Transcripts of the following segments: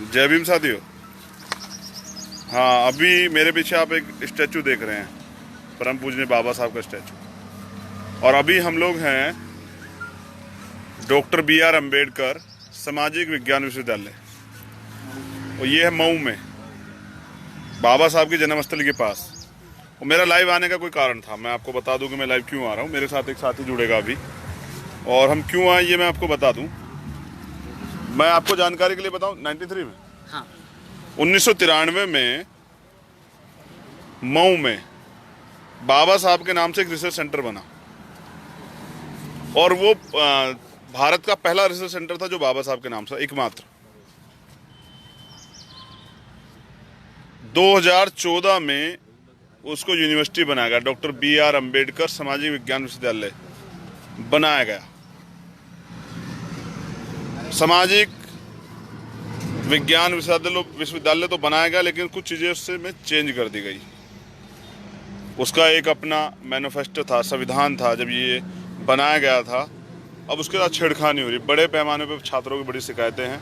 जय भीम साथियों। हाँ, अभी मेरे पीछे आप एक स्टैचू देख रहे हैं, परम पूजनीय बाबा साहब का स्टैचू। और अभी हम लोग हैं डॉक्टर B.R. अम्बेडकर सामाजिक विज्ञान विश्वविद्यालय, और ये है मऊ में बाबा साहब की जन्मस्थली के पास। और मेरा लाइव आने का कोई कारण था, मैं आपको बता दूं कि मैं लाइव क्यों आ रहा हूँ। मेरे साथ एक साथी जुड़ेगा अभी, और हम क्यों आए ये मैं आपको बता दूं। मैं आपको जानकारी के लिए बताऊं, 93 में, हाँ, 1993 में मऊ में बाबा साहब के नाम से एक रिसर्च सेंटर बना, और वो भारत का पहला रिसर्च सेंटर था जो बाबा साहब के नाम से, एकमात्र। 2014 में उसको यूनिवर्सिटी बनाया गया, डॉक्टर B.R. अम्बेडकर सामाजिक विज्ञान विश्वविद्यालय बनाया गया। सामाजिक विज्ञान विश्वविद्यालय तो बनाया गया, लेकिन कुछ चीज़ें उससे में चेंज कर दी गई। उसका एक अपना मैनिफेस्टो था, संविधान था जब ये बनाया गया था। अब उसके साथ छेड़खानी हो रही, बड़े पैमाने पर छात्रों की बड़ी शिकायतें हैं।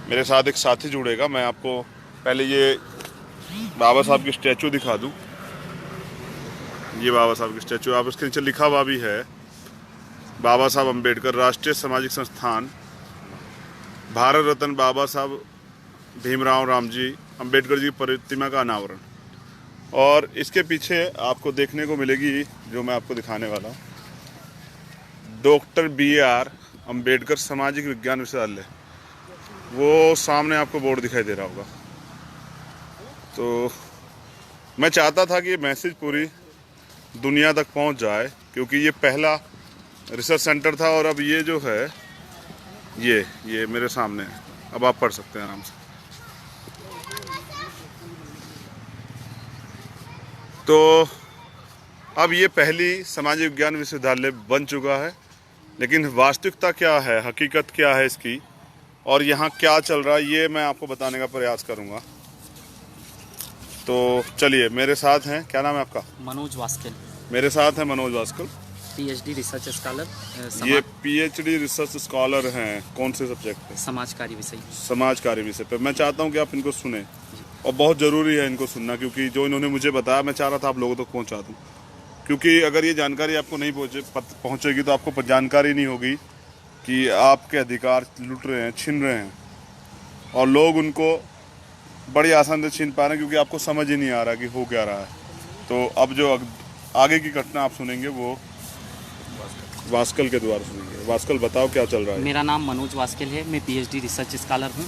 मेरे साथ एक साथी जुड़ेगा, मैं आपको पहले ये बाबा साहब की स्टैचू दिखा दूं। ये बाबा साहब की स्टैचू, आप उसके नीचे लिखा हुआ भी है बाबा साहब अम्बेडकर राष्ट्रीय सामाजिक संस्थान, भारत रत्न बाबा साहब भीमराव रामजी अम्बेडकर जी प्रतिमा का अनावरण। और इसके पीछे आपको देखने को मिलेगी, जो मैं आपको दिखाने वाला हूँ, डॉक्टर B.R. अम्बेडकर सामाजिक विज्ञान विश्वविद्यालय। वो सामने आपको बोर्ड दिखाई दे रहा होगा। तो मैं चाहता था कि ये मैसेज पूरी दुनिया तक पहुंच जाए, क्योंकि ये पहला रिसर्च सेंटर था। और अब ये जो है ये मेरे सामने है, अब आप पढ़ सकते हैं आराम से। तो अब ये पहली सामाजिक विज्ञान विश्वविद्यालय बन चुका है, लेकिन वास्तविकता क्या है, हकीकत क्या है इसकी, और यहाँ क्या चल रहा है, ये मैं आपको बताने का प्रयास करूँगा। तो चलिए, मेरे साथ हैं, क्या नाम है आपका? मनोज वास्केल, मेरे साथ है Manoj Vaskal, PhD research scholar. ये PhD रिसर्च स्कॉलर हैं। कौन से सब्जेक्ट पे? समाज कार्य विषय। समाज कार्य विषय पे। मैं चाहता हूँ कि आप इनको सुने, और बहुत ज़रूरी है इनको सुनना, क्योंकि जो इन्होंने मुझे बताया मैं चाह रहा था आप लोगों तक पहुँचा दूँ। क्योंकि अगर ये जानकारी आपको नहीं पहुँचेगी तो आपको जानकारी नहीं होगी कि आपके अधिकार लुट रहे हैं, छीन रहे हैं, और लोग उनको बड़ी आसान से छीन पा रहे हैं, क्योंकि आपको समझ ही नहीं आ रहा कि हो क्या रहा है। तो अब जो आगे की घटना आप सुनेंगे वो वास्कल के द्वारा सुनेंगे। वास्कल, बताओ क्या चल रहा है। मेरा नाम मनोज वास्केल है, मैं PhD रिसर्च स्कॉलर हूँ,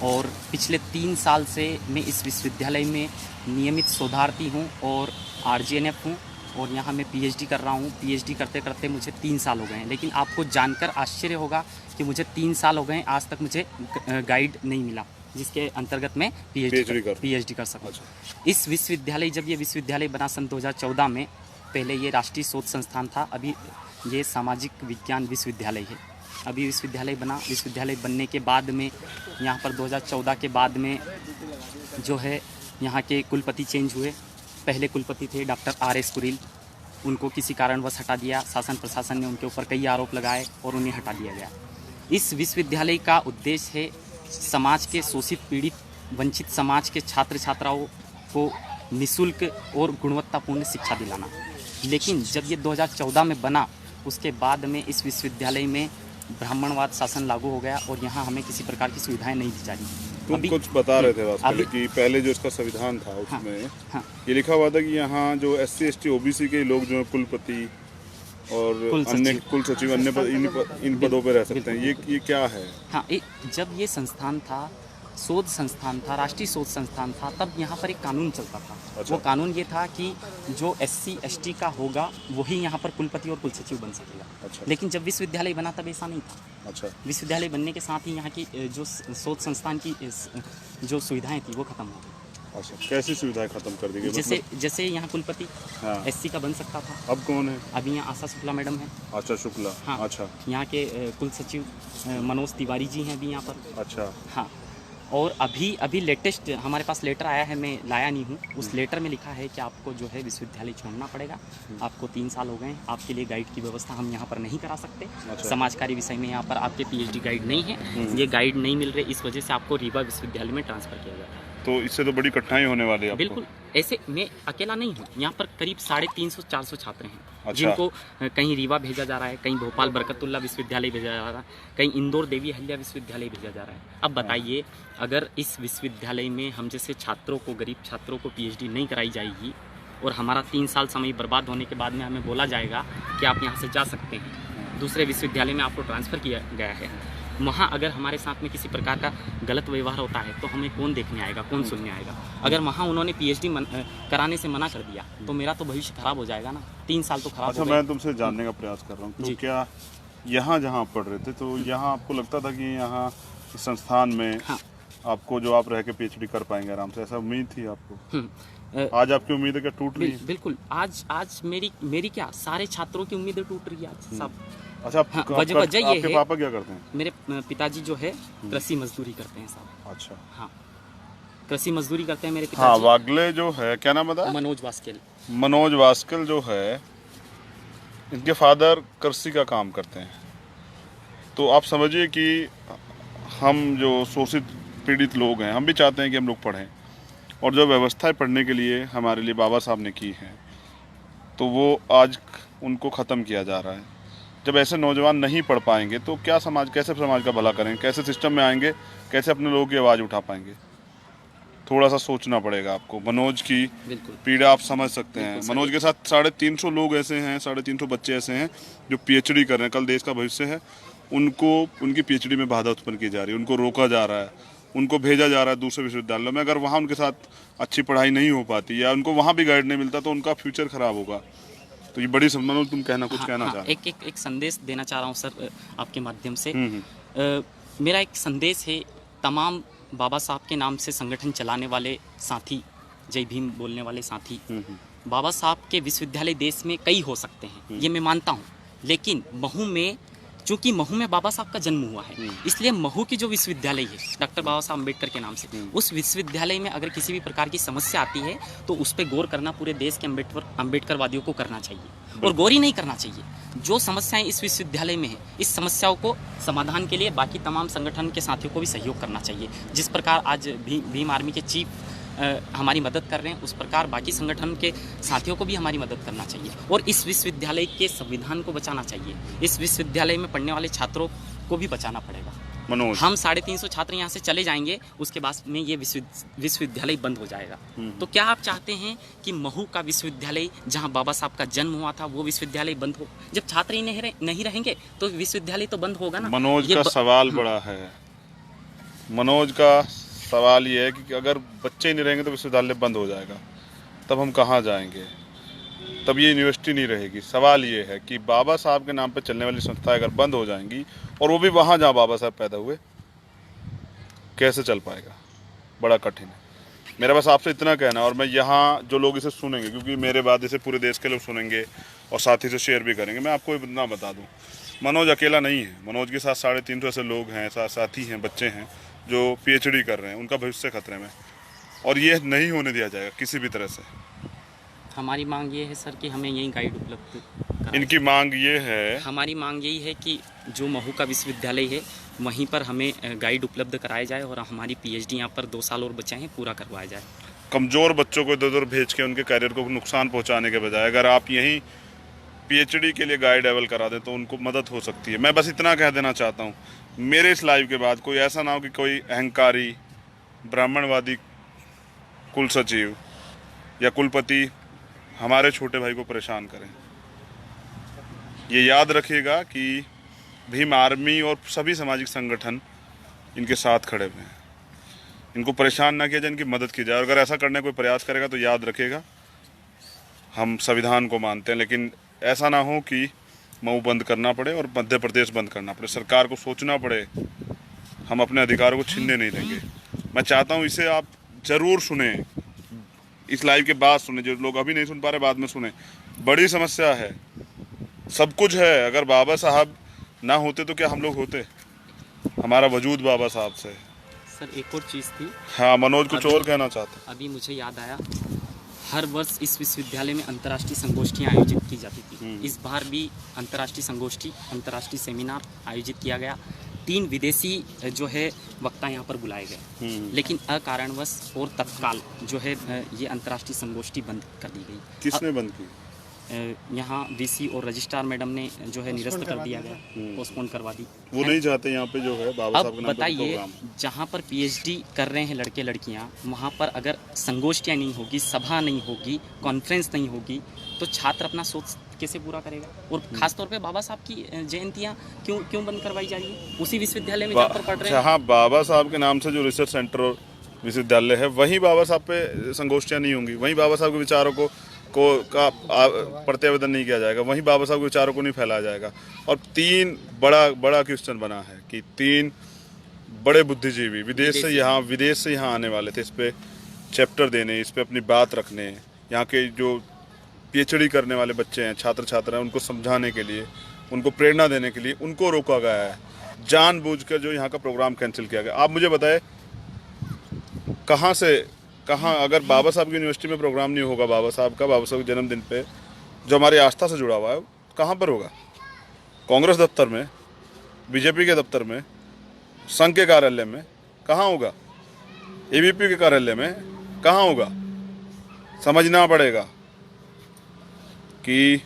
और पिछले 3 साल से मैं इस विश्वविद्यालय में नियमित शोधार्थी हूँ और RGNF हूँ, और यहाँ मैं PhD कर रहा हूँ। PhD करते करते मुझे 3 साल हो गए हैं, लेकिन आपको जानकर आश्चर्य होगा कि मुझे 3 साल हो गए हैं, आज तक मुझे गाइड नहीं मिला जिसके अंतर्गत मैं PhD कर सकूँ। इस विश्वविद्यालय, जब ये विश्वविद्यालय बना सन 2014 में, पहले ये राष्ट्रीय शोध संस्थान था, अभी ये सामाजिक विज्ञान विश्वविद्यालय है। अभी विश्वविद्यालय बना, विश्वविद्यालय बनने के बाद में यहाँ पर 2014 के बाद में जो है यहाँ के कुलपति चेंज हुए। पहले कुलपति थे डॉक्टर R.S. कुरील, उनको किसी कारणवश हटा दिया। शासन प्रशासन ने उनके ऊपर कई आरोप लगाए और उन्हें हटा दिया गया। इस विश्वविद्यालय का उद्देश्य है समाज के शोषित, पीड़ित, वंचित समाज के छात्र छात्राओं को निःशुल्क और गुणवत्तापूर्ण शिक्षा दिलाना। लेकिन जब ये 2014 में बना, उसके बाद में इस विश्वविद्यालय में ब्राह्मणवाद शासन लागू हो गया, और यहाँ हमें किसी प्रकार की सुविधाएं नहीं दी जा रही। तुम कुछ बता रहे थे वास्कल कि पहले जो इसका संविधान था उसमें ये लिखा हुआ था कि यहाँ जो SC ST OBC के लोग जो कुलपति और अन्य कुल सचिव अन्य इन पदों पर रह सकते हैं। ये क्या है? हाँ, जब ये संस्थान था, शोध संस्थान था, राष्ट्रीय शोध संस्थान था, तब यहाँ पर एक कानून चलता था। अच्छा। वो कानून ये था कि जो SC ST का होगा वही यहाँ पर कुलपति और कुलसचिव बन सकेगा। अच्छा। लेकिन जब विश्वविद्यालय बना तब ऐसा नहीं था। अच्छा। विश्वविद्यालय बनने के साथ ही यहाँ की जो शोध संस्थान की जो सुविधाएं थी वो खत्म हो गई। अच्छा, कैसी सुविधाएं खत्म कर दी गई? जैसे यहाँ कुलपति SC का बन सकता था। अब कौन है? अभी यहाँ आशा शुक्ला मैडम है। अच्छा, शुक्ला। हाँ। अच्छा। यहाँ के कुल सचिव मनोज तिवारी जी हैं अभी यहाँ पर। अच्छा। हाँ, और अभी लेटेस्ट हमारे पास लेटर आया है, मैं लाया नहीं हूँ। उस लेटर में लिखा है कि आपको जो है विश्वविद्यालय छोड़ना पड़ेगा। आपको 3 साल हो गए हैं, आपके लिए गाइड की व्यवस्था हम यहाँ पर नहीं करा सकते। समाजकारी विषय में यहाँ पर आपके पीएचडी गाइड नहीं है, ये गाइड नहीं मिल रहे, इस वजह से आपको रीवा विश्वविद्यालय में ट्रांसफ़र किया जाता है। तो इससे तो बड़ी कठिनाई होने वाली है आपको। बिल्कुल, ऐसे मैं अकेला नहीं हूँ, यहाँ पर करीब 350-400 छात्र हैं। अच्छा। जिनको कहीं रीवा भेजा जा रहा है, कहीं भोपाल बरकतुल्ला विश्वविद्यालय भेजा जा रहा है, कहीं इंदौर देवी अहिल्या विश्वविद्यालय भेजा जा रहा है। अब बताइए, अगर इस विश्वविद्यालय में हम जैसे छात्रों को, गरीब छात्रों को पीएचडी नहीं कराई जाएगी और हमारा 3 साल समय बर्बाद होने के बाद में हमें बोला जाएगा कि आप यहाँ से जा सकते हैं, दूसरे विश्वविद्यालय में आपको ट्रांसफ़र किया गया है, वहाँ अगर हमारे साथ में किसी प्रकार का गलत व्यवहार होता है तो हमें कौन देखने आएगा, कौन सुनने आएगा? अगर वहाँ उन्होंने पीएचडी कराने से मना कर दिया तो मेरा तो भविष्य खराब हो जाएगा ना, 3 साल तो खराब अच्छा, हो गए। मैं तुमसे जानने का प्रयास कर रहा हूँ, तो क्या यहाँ जहाँ आप पढ़ रहे थे तो यहाँ आपको लगता था कि यहाँ इस संस्थान में आपको जो आप रह के पीएचडी कर पाएंगे आराम से, ऐसा उम्मीद थी आपको? आज आपकी उम्मीदें क्या टूट रही है? बिल्कुल, आज मेरी क्या, सारे छात्रों की उम्मीदें टूट रही है आज सब। अच्छा, वजह ये आपके है, पापा क्या करते हैं? मेरे पिताजी जो है कृषि मजदूरी करते हैं साहब। अच्छा, हाँ, कृषि मजदूरी करते हैं मेरे हाँ। पिताजी। वागले जो है, क्या नाम बताया? मनोज वास्केल। मनोज वास्कल जो है, इनके फादर कृषि का काम करते हैं। तो आप समझिए कि हम जो शोषित पीड़ित लोग हैं, हम भी चाहते हैं कि हम लोग पढ़ें, और जो व्यवस्थाएं पढ़ने के लिए हमारे लिए बाबा साहब ने की हैं, तो वो आज उनको ख़त्म किया जा रहा है। जब ऐसे नौजवान नहीं पढ़ पाएंगे तो क्या समाज, कैसे समाज का भला करेंगे, कैसे सिस्टम में आएंगे, कैसे अपने लोगों की आवाज़ उठा पाएंगे? थोड़ा सा सोचना पड़ेगा आपको। मनोज की पीड़ा आप समझ सकते हैं। मनोज के साथ 350 लोग ऐसे हैं, 350 बच्चे ऐसे हैं जो पीएचडी कर रहे हैं, कल देश का भविष्य है। उनको, उनकी पीएचडी में बाधा उत्पन्न की जा रही है, उनको रोका जा रहा है, उनको भेजा जा रहा है दूसरे विश्वविद्यालयों में। अगर वहाँ उनके साथ अच्छी पढ़ाई नहीं हो पाती या उनको वहाँ भी गाइड नहीं मिलता तो उनका फ्यूचर खराब होगा। तो ये बड़ी मनोज, तुम कहना कुछ कहना चाह रहे हो? एक संदेश देना चाह रहा हूँ सर आपके माध्यम से। मेरा एक संदेश है तमाम बाबा साहब के नाम से संगठन चलाने वाले साथी, जय भीम बोलने वाले साथी। बाबा साहब के विश्वविद्यालय देश में कई हो सकते हैं, ये मैं मानता हूँ, लेकिन महू में, चूँकि महू में बाबा साहब का जन्म हुआ है, इसलिए महू की जो विश्वविद्यालय है डॉक्टर बाबा साहब अम्बेडकर के नाम से, उस विश्वविद्यालय में अगर किसी भी प्रकार की समस्या आती है तो उस पर गौर करना पूरे देश के अम्बेडकरवादियों को करना चाहिए, और गौर ही नहीं करना चाहिए। जो समस्याएं इस विश्वविद्यालय में है, इस समस्याओं को समाधान के लिए बाकी तमाम संगठन के साथियों को भी सहयोग करना चाहिए। जिस प्रकार आज भीम आर्मी के चीफ हमारी मदद कर रहे हैं, उस प्रकार बाकी संगठन के साथियों को भी हमारी मदद करना चाहिए, और इस विश्वविद्यालय के संविधान को बचाना चाहिए। इस विश्वविद्यालय में पढ़ने वाले छात्रों को भी बचाना पड़ेगा। मनोज, हम 350 छात्र यहाँ से चले जाएंगे, उसके बाद में ये विश्वविद्यालय बंद हो जाएगा। तो क्या आप चाहते हैं कि महू का विश्वविद्यालय, जहाँ बाबा साहब का जन्म हुआ था, वो विश्वविद्यालय बंद हो? जब छात्र ही नहीं रहेंगे तो विश्वविद्यालय तो बंद होगा ना। मनोज का सवाल बड़ा है। मनोज का सवाल ये है कि अगर बच्चे नहीं रहेंगे तो विश्वविद्यालय बंद हो जाएगा, तब हम कहाँ जाएंगे? तब ये यूनिवर्सिटी नहीं रहेगी। सवाल ये है कि बाबा साहब के नाम पर चलने वाली संस्थाएं अगर बंद हो जाएंगी, और वो भी वहाँ जहाँ बाबा साहब पैदा हुए, कैसे चल पाएगा? बड़ा कठिन है। मेरा बस आपसे इतना कहना है, और मैं यहाँ जो लोग इसे सुनेंगे, क्योंकि मेरे बाद इसे पूरे देश के लोग सुनेंगे और साथी से शेयर भी करेंगे, मैं आपको इतना बता दूँ, मनोज अकेला नहीं है। मनोज के साथ 350 ऐसे लोग हैं, साथी हैं, बच्चे हैं जो पीएचडी कर रहे हैं, उनका भविष्य खतरे में, और ये नहीं होने दिया जाएगा किसी भी तरह से। हमारी मांग ये है सर कि हमें यही गाइड उपलब्ध कराएं। इनकी मांग ये है, हमारी मांग यही है कि जो महू का विश्वविद्यालय है वहीं पर हमें गाइड उपलब्ध कराया जाए, और हमारी पीएचडी यहाँ पर 2 साल और बचे हैं, पूरा करवाया जाए। कमज़ोर बच्चों को इधर उधर भेज के उनके करियर को नुकसान पहुँचाने के बजाय अगर आप यहीं पीएचडी के लिए गाइड अवेल करा दें तो उनको मदद हो सकती है। मैं बस इतना कह देना चाहता हूँ, मेरे इस लाइव के बाद कोई ऐसा ना हो कि कोई अहंकारी ब्राह्मणवादी कुल सचिव या कुलपति हमारे छोटे भाई को परेशान करें। ये याद रखिएगा कि भीम आर्मी और सभी सामाजिक संगठन इनके साथ खड़े हुए हैं। इनको परेशान ना किया जाए, इनकी मदद की जाए। अगर ऐसा करने कोई प्रयास करेगा तो याद रखिएगा, हम संविधान को मानते हैं, लेकिन ऐसा ना हो कि मऊ बंद करना पड़े और मध्य प्रदेश बंद करना पड़े। सरकार को सोचना पड़े, हम अपने अधिकारों को छीनने नहीं देंगे। मैं चाहता हूँ इसे आप ज़रूर सुने, इस लाइव के बाद सुने, जो लोग अभी नहीं सुन पा रहे बाद में सुने। बड़ी समस्या है, सब कुछ है। अगर बाबा साहब ना होते तो क्या हम लोग होते? हमारा वजूद बाबा साहब से है। सर एक और चीज़ थी, हाँ, मनोज कुछ अभी- और कहना चाहते अभी मुझे याद आया, हर वर्ष इस विश्वविद्यालय में अंतर्राष्ट्रीय संगोष्ठियाँ आयोजित की जाती थी। इस बार भी अंतर्राष्ट्रीय संगोष्ठी, अंतर्राष्ट्रीय सेमिनार आयोजित किया गया। 3 विदेशी जो है वक्ता यहाँ पर बुलाए गए, लेकिन अकारणवश और तत्काल जो है ये अंतर्राष्ट्रीय संगोष्ठी बंद कर दी गई। किसने बंद की? यहाँ वीसी और रजिस्ट्रार मैडम ने जो है निरस्त कर दिया गया, पोस्टपोन करवा दी। वो नहीं चाहते यहाँ पे जो है बाबा साहब अब के नाम पर बताइए, प्रोग्राम। जहाँ पर पीएचडी कर रहे हैं लड़के लड़कियाँ, वहाँ पर अगर संगोष्ठियाँ नहीं होगी, सभा नहीं होगी, कॉन्फ्रेंस नहीं होगी, तो छात्र अपना सोच कैसे पूरा करेगा? और खासतौर पे बाबा साहब की जयंतियाँ क्यों बंद करवाई जा रही है उसी विश्वविद्यालय में जहाँ पर पढ़ रहे हैं? जहाँ बाबा साहब के नाम से जो रिसर्च सेंटर और विश्वविद्यालय है, वहीं बाबा साहब पे संगोष्ठियाँ नहीं होंगी, वहीं बाबा साहब के विचारों को प्रत्यावेदन नहीं किया जाएगा, वहीं बाबा साहब के विचारों को नहीं फैलाया जाएगा। और 3 बड़ा क्वेश्चन बना है कि 3 बड़े बुद्धिजीवी विदेश से यहाँ आने वाले थे, इस पे चैप्टर देने, इस पे अपनी बात रखने, यहाँ के जो पीएचडी करने वाले बच्चे हैं, छात्र छात्रा हैं, उनको समझाने के लिए, उनको प्रेरणा देने के लिए उनको रोका गया है। जानबूझकर जो यहाँ का प्रोग्राम कैंसिल किया गया। आप मुझे बताएं, कहाँ अगर बाबा साहब की यूनिवर्सिटी में प्रोग्राम नहीं होगा बाबा साहब के जन्मदिन पे, जो हमारी आस्था से जुड़ा हुआ है, कहाँ पर होगा? कांग्रेस दफ्तर में, बीजेपी के दफ्तर में, संघ के कार्यालय में कहाँ होगा? एबीपी के कार्यालय में कहाँ होगा? समझना पड़ेगा कि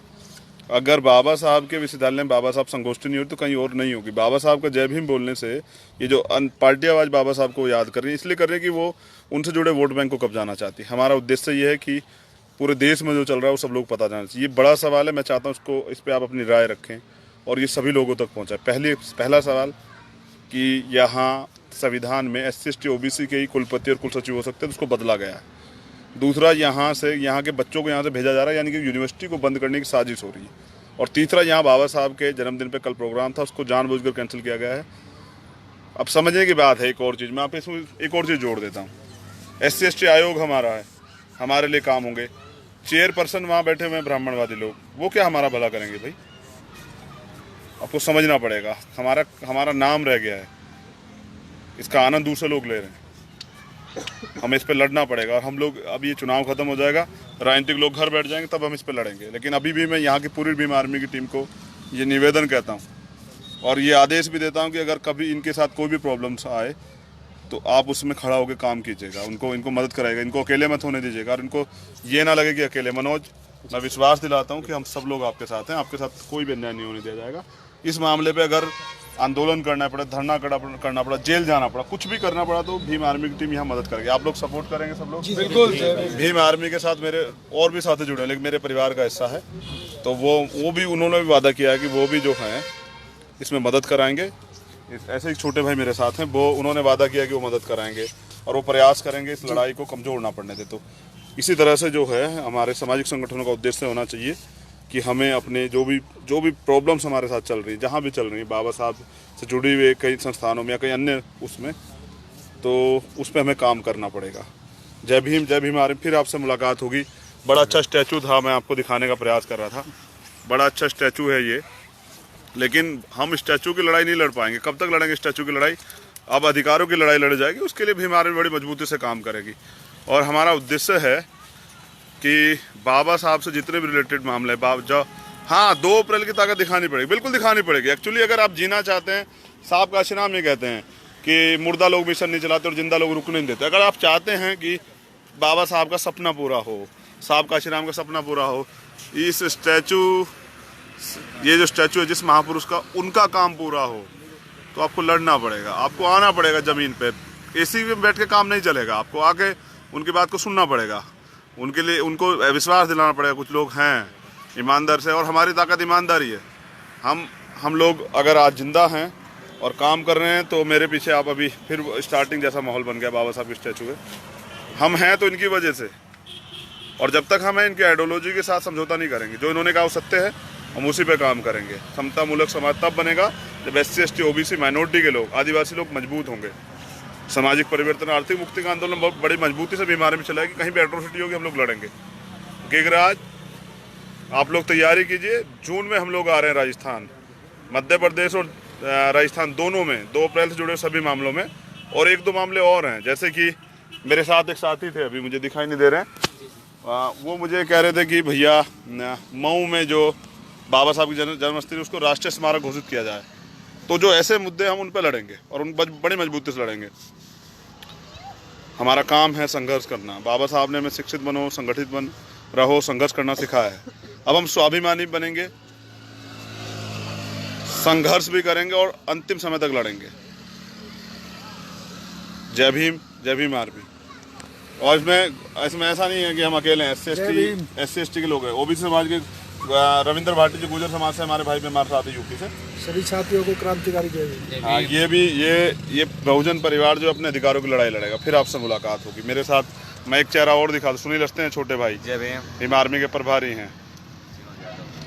अगर बाबा साहब के विश्वविद्यालय में बाबा साहब संगोष्ठी नहीं होती तो कहीं और नहीं होगी। बाबा साहब का जय भीम बोलने से ये जो पार्टियावाज बाबा साहब को याद कर रही है, इसलिए कर रही है कि वो उनसे जुड़े वोट बैंक को कब्जाना चाहती है। हमारा उद्देश्य ये है कि पूरे देश में जो चल रहा है वो सब लोग पता जाना चाहिए। ये बड़ा सवाल है, मैं चाहता हूँ उसको, इस पर आप अपनी राय रखें और ये सभी लोगों तक पहुँचाए। पहला सवाल कि यहाँ संविधान में SC/ST OBC के ही कुलपति और कुलसचिव हो सकते हैं, तो उसको बदला गया है। दूसरा, यहाँ के बच्चों को यहाँ से भेजा जा रहा है, यानी कि यूनिवर्सिटी को बंद करने की साजिश हो रही है। और तीसरा, यहाँ बाबा साहब के जन्मदिन पे कल प्रोग्राम था, उसको जानबूझकर कैंसिल किया गया है। अब समझने की बात है एक और चीज़, मैं आप इसमें एक और चीज़ जोड़ देता हूँ। SC/ST आयोग हमारा है, हमारे लिए काम होंगे। चेयरपर्सन वहाँ बैठे हुए हैं ब्राह्मणवादी लोग, वो क्या हमारा भला करेंगे भाई? आपको समझना पड़ेगा, हमारा नाम रह गया है, इसका आनंद दूसरे लोग ले रहे हैं। हमें इस पे लड़ना पड़ेगा। और हम लोग, अब ये चुनाव खत्म हो जाएगा, राजनीतिक लोग घर बैठ जाएंगे, तब हम इस पे लड़ेंगे। लेकिन अभी भी मैं यहाँ की पूरी भीम आर्मी की टीम को ये निवेदन कहता हूँ और ये आदेश भी देता हूँ कि अगर कभी इनके साथ कोई भी प्रॉब्लम्स आए तो आप उसमें खड़ा होकर काम कीजिएगा, इनको मदद कराएगा, इनको अकेले मत होने दीजिएगा। और इनको ये ना लगे कि अकेले। मनोज, मैं विश्वास दिलाता हूँ कि हम सब लोग आपके साथ हैं, आपके साथ कोई भी अन्याय नहीं होने दिया जाएगा। इस मामले पे अगर आंदोलन करना पड़ा, धरना करना पड़ा, जेल जाना पड़ा, कुछ भी करना पड़ा, तो भीम आर्मी की टीम यहाँ मदद करेगी। आप लोग सपोर्ट करेंगे सब लोग? बिल्कुल। भीम आर्मी के साथ मेरे और भी साथी जुड़े हैं, लेकिन मेरे परिवार का हिस्सा है, तो वो भी, उन्होंने भी वादा किया है कि वो भी जो हैं इसमें मदद कराएंगे। ऐसे एक छोटे भाई मेरे साथ हैं, वो उन्होंने वादा किया कि वो मदद कराएंगे और वो प्रयास करेंगे इस लड़ाई को कमजोर ना पड़ने दे। तो इसी तरह से जो है हमारे सामाजिक संगठनों का उद्देश्य होना चाहिए कि हमें अपने जो भी प्रॉब्लम्स हमारे साथ चल रही है, जहाँ भी चल रही है, बाबा साहब से जुड़ी हुई कई संस्थानों में या कई अन्य उसमें, तो उस पर हमें काम करना पड़ेगा। जय भीम आर्मी। फिर आपसे मुलाकात होगी। बड़ा अच्छा स्टैचू था, मैं आपको दिखाने का प्रयास कर रहा था। बड़ा अच्छा स्टैचू है ये, लेकिन हम स्टैचू की लड़ाई नहीं लड़ पाएंगे। कब तक लड़ेंगे स्टैचू की लड़ाई? अब अधिकारों की लड़ाई लड़ जाएगी, उसके लिए भीम आर्मी बड़ी मजबूती से काम करेगी। और हमारा उद्देश्य है कि बाबा साहब से जितने भी रिलेटेड मामले हैं, हाँ, 2 अप्रैल की ताकत दिखानी पड़ेगी, बिल्कुल दिखानी पड़ेगी। एक्चुअली अगर आप जीना चाहते हैं, साहब का आश्रम ये कहते हैं कि मुर्दा लोग मिशन नहीं चलाते और जिंदा लोग रुकने नहीं देते। अगर आप चाहते हैं कि बाबा साहब का सपना पूरा हो, साहब का आश्रम का सपना पूरा हो, इस स्टैचू, ये जो स्टैचू है जिस महापुरुष का, उनका काम पूरा हो, तो आपको लड़ना पड़ेगा, आपको आना पड़ेगा ज़मीन पे। एसी में बैठ के काम नहीं चलेगा, आपको आके उनकी बात को सुनना पड़ेगा, उनके लिए उनको विश्वास दिलाना पड़ेगा। कुछ लोग हैं ईमानदार से, और हमारी ताकत ईमानदारी है। हम लोग अगर आज जिंदा हैं और काम कर रहे हैं, तो मेरे पीछे आप अभी फिर स्टार्टिंग जैसा माहौल बन गया बाबा साहब के स्टैचू है। हम हैं तो इनकी वजह से, और जब तक हम हैं इनकी आइडियोलॉजी के साथ समझौता नहीं करेंगे। जो इन्होंने कहा वो सत्य है, हम उसी पे काम करेंगे। समता मूलक समाज तब बनेगा जब SC/ST OBC माइनॉरिटी के लोग, आदिवासी लोग मजबूत होंगे। सामाजिक परिवर्तन, आर्थिक मुक्ति का आंदोलन बहुत बड़ी मजबूती से बीमारी में चलाएगी। कहीं भी एट्रोसिटी होगी, हम लोग लड़ेंगे। गिगराज, आप लोग तैयारी कीजिए, जून में हम लोग आ रहे हैं राजस्थान, मध्य प्रदेश और राजस्थान दोनों में 2 अप्रैल से जुड़े सभी मामलों में और एक दो मामले और हैं, जैसे कि मेरे साथ एक साथी थे, अभी मुझे दिखाई नहीं दे रहे हैं, वो मुझे कह रहे थे कि भैया मऊ में जो बाबा साहब की जन्मस्थली उसको राष्ट्रीय स्मारक घोषित किया जाए। तो जो ऐसे मुद्दे हम उन पर लड़ेंगे और उन पर बड़ी मजबूती से लड़ेंगे। हमारा काम है संघर्ष करना। बाबा साहब ने हमें शिक्षित बनो, संगठित बन रहो, संघर्ष करना सिखाया है। अब हम स्वाभिमानी बनेंगे, संघर्ष भी करेंगे और अंतिम समय तक लड़ेंगे। जय भीम आर्मी। और इसमें ऐसा नहीं है कि हम अकेले हैं, SC ST के लोग हैं, OBC समाज के रविंद्र भाटी जी गुजर समाज से हमारे भाई भी हमारे साथ है, यूपी से। सभी छात्रियों को क्रांतिकारी जय भीम। हाँ, ये बहुजन परिवार जो अपने अधिकारों की लड़ाई लड़ेगा। फिर आपसे मुलाकात होगी। मेरे साथ मैं एक चेहरा और दिखा दूं, सुनील हंसते हैं, छोटे भाई भीम आर्मी के प्रभारी हैं।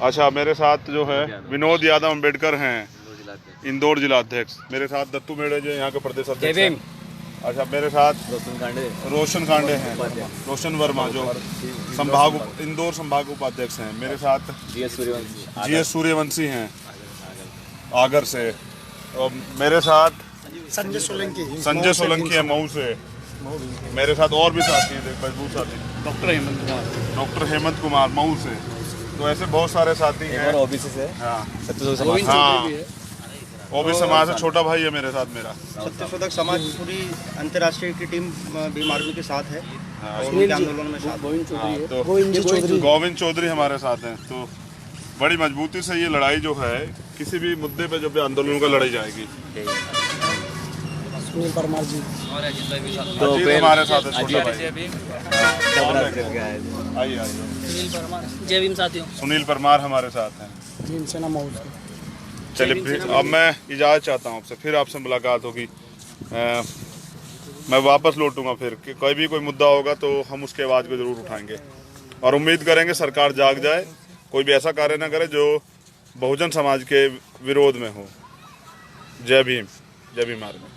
अच्छा, मेरे साथ जो है विनोद यादव अम्बेडकर हैं, इंदौर जिला अध्यक्ष। मेरे साथ दत्तू मेड़े जो यहाँ के प्रदेश अध्यक्ष हैं। अच्छा, मेरे साथ रोशन कांडे हैं, रोशन वर्मा जो इंदौर संभाग उपाध्यक्ष हैं। मेरे साथ GS सूर्यवंशी हैं आगर से। और मेरे साथ संजय सोलंकी है मऊ से। मेरे साथ और भी साथी हैं, मजबूत साथी, डॉक्टर हेमंत कुमार मऊ से। तो ऐसे बहुत सारे साथी हैं। OBC से, हाँ, हाँ, OBC समाज से छोटा भाई है मेरे साथ मेरा। सत्यशोधक समाज पूरी अंतर्राष्ट्रीय की टीम भीम आर्मी के साथ है और उनके आंदोलन में साथ। तो गोविंद चौधरी हमारे साथ हैं। तो बड़ी मजबूती से ये लड़ाई जो है, किसी भी मुद्दे पे जो भी आंदोलनों का लड़ाई जाएगी। सुनील परमार जी तो हमारे साथ है, छोटा भाई। आइए जय भीम साथियों। सुनील परमार हमारे साथ हैं। भीम सेना मऊ से। चलिए, फिर अब मैं इजाज़त चाहता हूँ आपसे, फिर आपसे मुलाकात होगी। मैं वापस लौटूंगा फिर कि कोई मुद्दा होगा तो हम उसके आवाज़ को ज़रूर उठाएंगे और उम्मीद करेंगे सरकार जाग जाए, कोई भी ऐसा कार्य ना करे जो बहुजन समाज के विरोध में हो। जय भीम आर्मी।